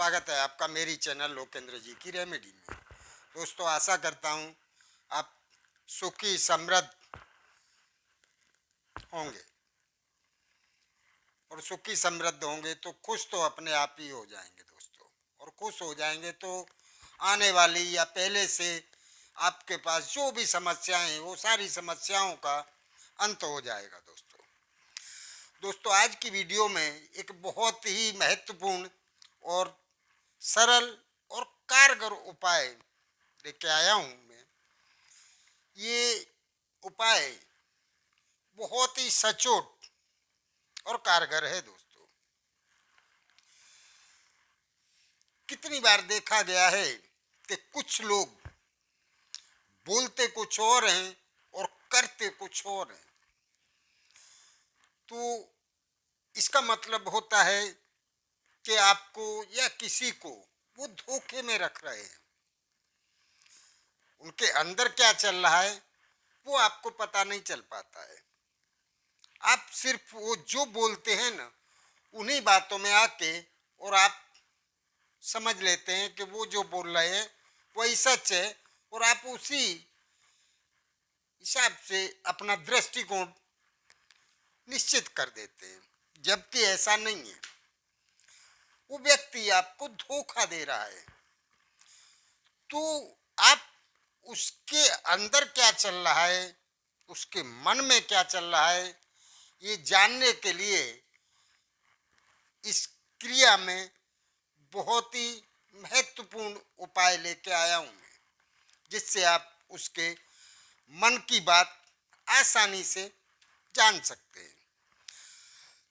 स्वागत है आपका मेरी चैनल लोकेंद्र जी की रेमेडी में। दोस्तों, आशा करता हूँ आप सुखी समृद्ध होंगे, और सुखी समृद्ध होंगे तो खुश तो अपने आप ही हो जाएंगे दोस्तों। और खुश हो जाएंगे तो आने वाली या पहले से आपके पास जो भी समस्याएं हैं वो सारी समस्याओं का अंत हो जाएगा दोस्तों। आज की वीडियो में एक बहुत ही महत्वपूर्ण और सरल और कारगर उपाय लेके आया हूं मैं। ये उपाय बहुत ही सचोट और कारगर है दोस्तों। कितनी बार देखा गया है कि कुछ लोग बोलते कुछ और हैं और करते कुछ और हैं। तो इसका मतलब होता है कि आपको या किसी को वो धोखे में रख रहे हैं। उनके अंदर क्या चल रहा है वो आपको पता नहीं चल पाता है। आप सिर्फ वो जो बोलते हैं ना, उन्हीं बातों में आके और आप समझ लेते हैं कि वो जो बोल रहे हैं वही सच है, और आप उसी हिसाब से अपना दृष्टिकोण निश्चित कर देते हैं, जबकि ऐसा नहीं है। वो व्यक्ति आपको धोखा दे रहा है। तो आप उसके अंदर क्या चल रहा है, उसके मन में क्या चल रहा है, ये जानने के लिए इस क्रिया में बहुत ही महत्वपूर्ण उपाय लेके आया हूं मैं, जिससे आप उसके मन की बात आसानी से जान सकते हैं।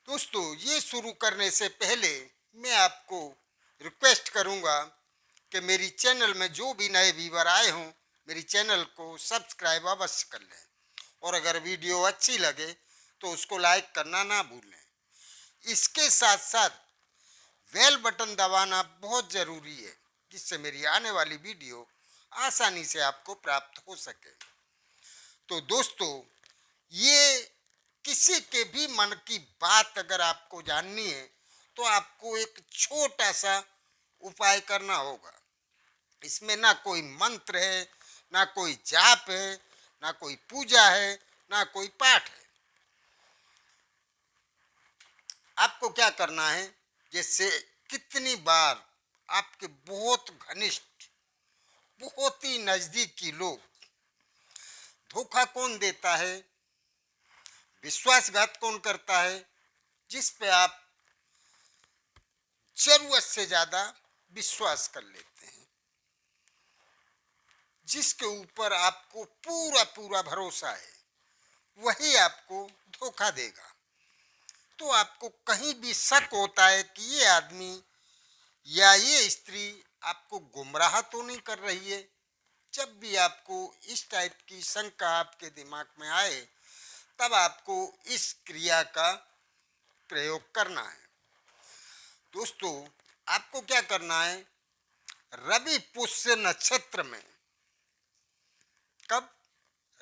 दोस्तों, ये शुरू करने से पहले मैं आपको रिक्वेस्ट करूंगा कि मेरी चैनल में जो भी नए व्यूअर आए हों, मेरी चैनल को सब्सक्राइब अवश्य कर लें, और अगर वीडियो अच्छी लगे तो उसको लाइक करना ना भूलें। इसके साथ साथ बेल बटन दबाना बहुत ज़रूरी है, जिससे मेरी आने वाली वीडियो आसानी से आपको प्राप्त हो सके। तो दोस्तों, ये किसी के भी मन की बात अगर आपको जाननी है तो आपको एक छोटा सा उपाय करना होगा। इसमें ना कोई मंत्र है, ना कोई जाप है, ना कोई पूजा है, ना कोई पाठ है। आपको क्या करना है, जैसे कितनी बार आपके बहुत घनिष्ठ, बहुत ही नजदीकी लोग धोखा कौन देता है, विश्वासघात कौन करता है, जिस पे आप जरूरत से ज्यादा विश्वास कर लेते हैं, जिसके ऊपर आपको पूरा पूरा भरोसा है, वही आपको धोखा देगा। तो आपको कहीं भी शक होता है कि ये आदमी या ये स्त्री आपको गुमराह तो नहीं कर रही है, जब भी आपको इस टाइप की शंका आपके दिमाग में आए, तब आपको इस क्रिया का प्रयोग करना है। दोस्तों, आपको क्या करना है, रवि पुष्य नक्षत्र में, कब,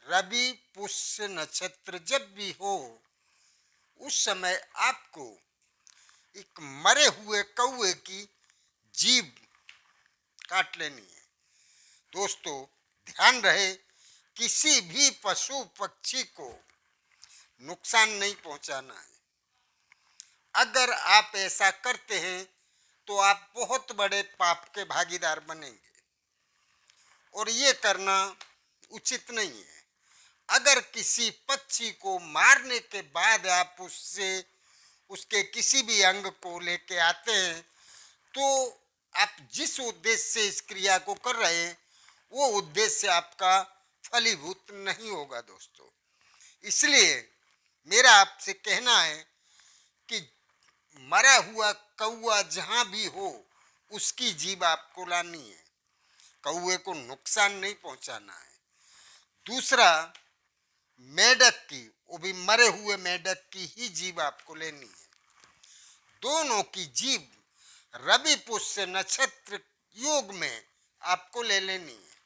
रवि पुष्य नक्षत्र जब भी हो, उस समय आपको एक मरे हुए कौवे की जीभ काट लेनी है। दोस्तों, ध्यान रहे, किसी भी पशु पक्षी को नुकसान नहीं पहुंचाना है। अगर आप ऐसा करते हैं तो आप बहुत बड़े पाप के भागीदार बनेंगे, और ये करना उचित नहीं है। अगर किसी पक्षी को मारने के बाद आप उससे उसके किसी भी अंग को लेके आते हैं, तो आप जिस उद्देश्य से इस क्रिया को कर रहे हैं वो उद्देश्य आपका फलीभूत नहीं होगा दोस्तों। इसलिए मेरा आपसे कहना है कि मरा हुआ कौवा जहां भी हो, उसकी जीभ आपको लानी है, कौवे को नुकसान नहीं पहुंचाना है। दूसरा, मेढक की, वो भी मरे हुए मेढक की ही जीभ आपको लेनी है। दोनों की जीभ रवि पुष्य नक्षत्र योग में आपको ले लेनी है,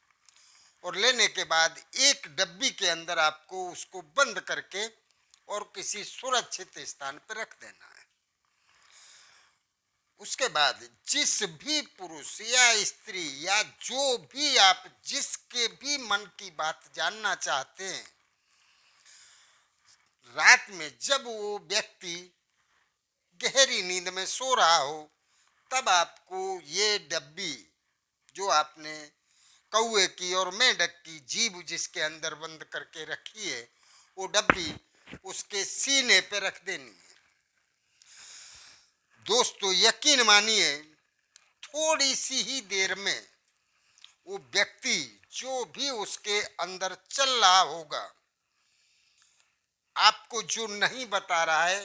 और लेने के बाद एक डब्बी के अंदर आपको उसको बंद करके और किसी सुरक्षित स्थान पर रख देना है। उसके बाद जिस भी पुरुष या स्त्री या जो भी आप जिसके भी मन की बात जानना चाहते हैं, रात में जब वो व्यक्ति गहरी नींद में सो रहा हो, तब आपको ये डब्बी जो आपने कौवे की और मेंढक की जीभ जिसके अंदर बंद करके रखी है, वो डब्बी उसके सीने पे रख देनी है। दोस्तों यकीन मानिए, थोड़ी सी ही देर में वो व्यक्ति जो भी उसके अंदर चल रहा होगा, आपको जो नहीं बता रहा है,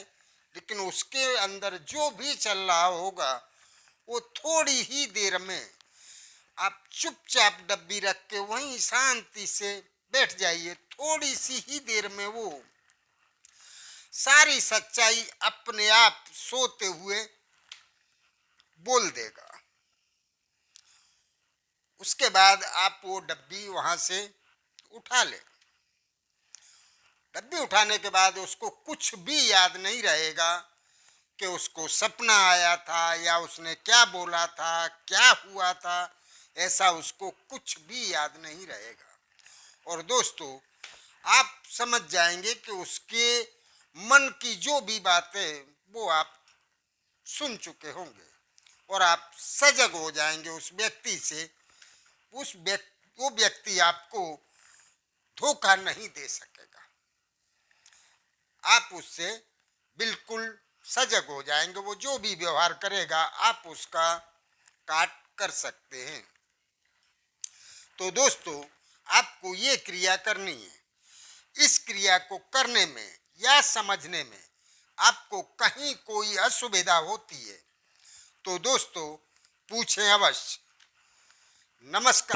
लेकिन उसके अंदर जो भी चल रहा होगा, वो थोड़ी ही देर में आप चुपचाप डब्बी रख के वहीं शांति से बैठ जाइए। थोड़ी सी ही देर में वो सारी सच्चाई अपने आप सोते हुए बोल देगा। उसके बाद आप वो डब्बी वहां से उठा ले। डब्बी उठाने के बाद उसको कुछ भी याद नहीं रहेगा कि उसको सपना आया था या उसने क्या बोला था, क्या हुआ था, ऐसा उसको कुछ भी याद नहीं रहेगा। और दोस्तों आप समझ जाएंगे कि उसके मन की जो भी बातें वो आप सुन चुके होंगे और आप सजग हो जाएंगे उस व्यक्ति से। वो व्यक्ति आपको धोखा नहीं दे सकेगा। आप उससे बिल्कुल सजग हो जाएंगे। वो जो भी व्यवहार करेगा आप उसका काट कर सकते हैं। तो दोस्तों आपको ये क्रिया करनी है। इस क्रिया को करने में या समझने में आपको कहीं कोई असुविधा होती है तो दोस्तों पूछें अवश्य। नमस्कार।